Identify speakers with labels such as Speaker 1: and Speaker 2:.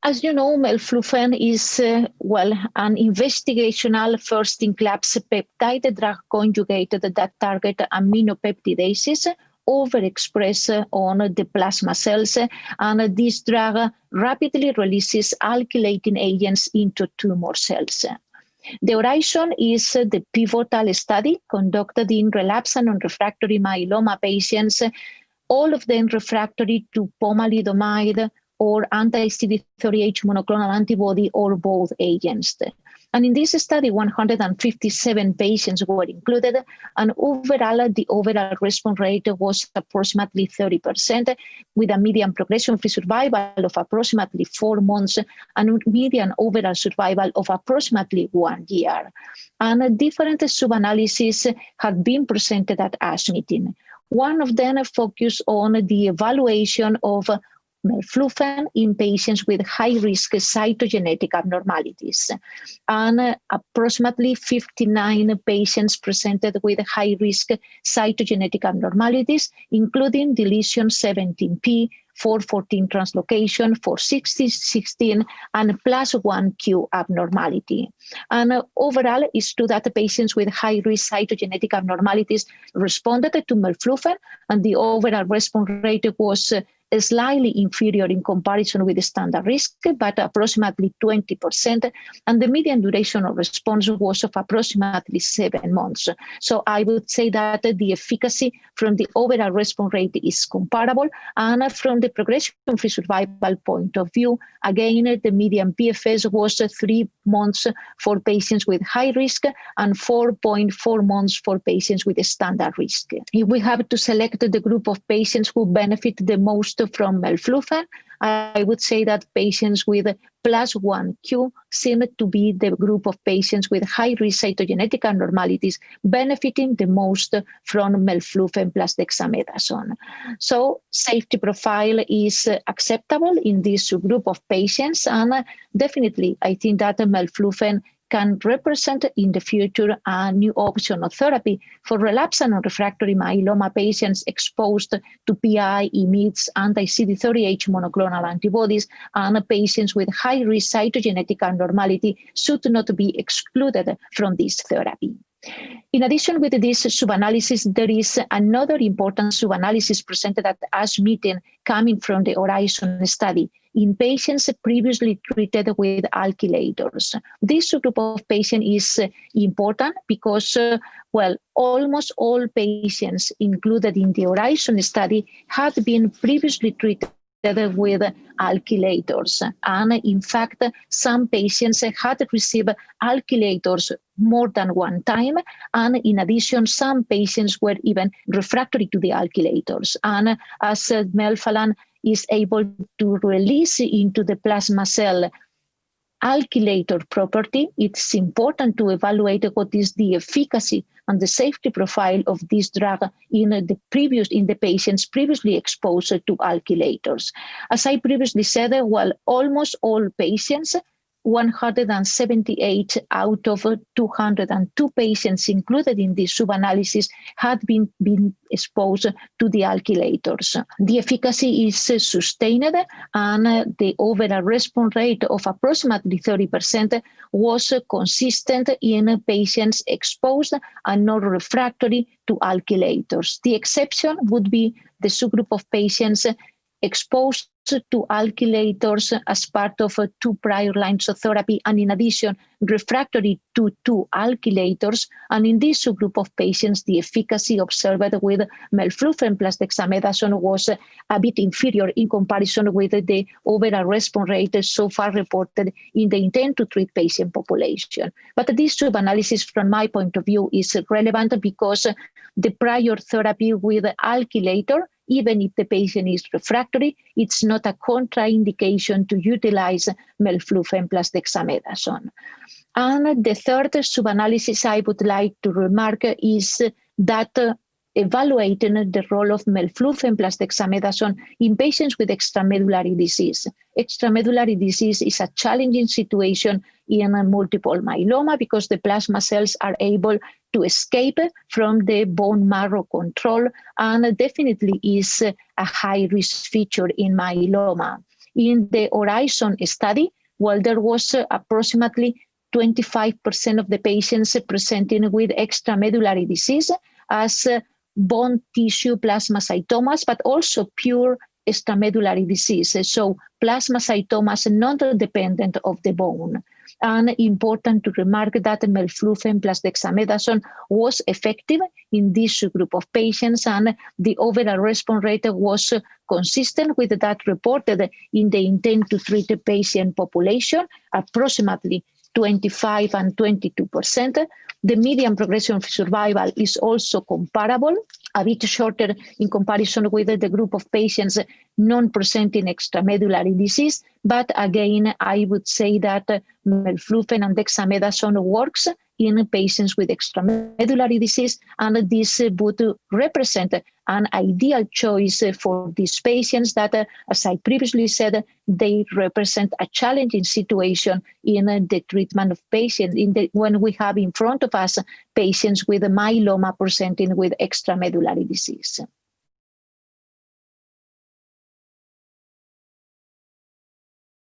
Speaker 1: As you know, melflufen is, an investigational first-in-class peptide-drug conjugate that target aminopeptidases overexpress on the plasma cells, and this drug rapidly releases alkylating agents into tumor cells. The Horizon is the pivotal study conducted in relapsed and refractory myeloma patients, all of them refractory to pomalidomide or anti-CD38 monoclonal antibody or both agents. And in this study, 157 patients were included, and the overall response rate was approximately 30%, with a median progression-free survival of approximately 4 months and median overall survival of approximately 1 year. And different sub-analyses have been presented at ASH meeting. One of them focused on the evaluation of melflufen in patients with high-risk cytogenetic abnormalities. And approximately 59 patients presented with high-risk cytogenetic abnormalities, including deletion 17p, 414 translocation, 416, and plus 1q abnormality. And overall, it stood that patients with high-risk cytogenetic abnormalities responded to melflufen, and the overall response rate was slightly inferior in comparison with the standard risk, but approximately 20%, and the median duration of response was of approximately 7 months. So I would say that the efficacy from the overall response rate is comparable, and from the progression-free survival point of view, again, the median PFS was 3 months for patients with high risk and 4.4 months for patients with a standard risk. If we have to select the group of patients who benefit the most from melflufen, I would say that patients with plus 1q seem to be the group of patients with high-risk cytogenetic abnormalities benefiting the most from melflufen plus dexamethasone. So safety profile is acceptable in this group of patients, and definitely I think that melflufen can represent in the future a new option of therapy for relapsed and refractory myeloma patients exposed to PI, IMiDs, anti-CD38 monoclonal antibodies, and patients with high-risk cytogenetic abnormality should not be excluded from this therapy. In addition with this sub-analysis, there is another important sub-analysis presented at ASH meeting coming from the Horizon study in patients previously treated with alkylators. This group of patients is important because, almost all patients included in the Horizon study had been previously treated with alkylators. And in fact, some patients had received alkylators more than one time. And in addition, some patients were even refractory to the alkylators. And as Melphalan is able to release into the plasma cell alkylator property, it's important to evaluate what is the efficacy and the safety profile of this drug in the patients previously exposed to alkylators. As I previously said, almost all patients, 178 out of 202 patients included in this sub-analysis had been exposed to the alkylators. The efficacy is sustained, and the overall response rate of approximately 30% was consistent in patients exposed and not refractory to alkylators. The exception would be the subgroup of patients exposed to alkylators as part of 2 prior lines of therapy, and in addition, refractory to 2 alkylators. And in this subgroup of patients, the efficacy observed with melflufen plus dexamethasone was a bit inferior in comparison with the overall response rate so far reported in the intent to treat patient population. But this sub-analysis, from my point of view, is relevant because the prior therapy with alkylator, even if the patient is refractory, it's not a contraindication to utilize melflufen plus dexamethasone. And the third sub-analysis I would like to remark is that evaluating the role of melflufen plus dexamethasone in patients with extramedullary disease. Extramedullary disease is a challenging situation in multiple myeloma because the plasma cells are able to escape from the bone marrow control, and definitely is a high-risk feature in myeloma. In the Horizon study, well, there was approximately 25% of the patients presenting with extramedullary disease as bone tissue plasmacytomas, but also pure extramedullary disease. So plasmacytomas not dependent of the bone. And important to remark that melflufen plus dexamethasone was effective in this group of patients, and the overall response rate was consistent with that reported in the intent to treat patient population, approximately 25 and 22%. The median progression-free survival is also comparable, a bit shorter in comparison with the group of patients non-presenting extramedullary disease. But again, I would say that melflufen and dexamethasone works in patients with extramedullary disease, and this would represent an ideal choice for these patients that, as I previously said, they represent a challenging situation in the treatment of patients when we have in front of us patients with myeloma presenting with extramedullary disease.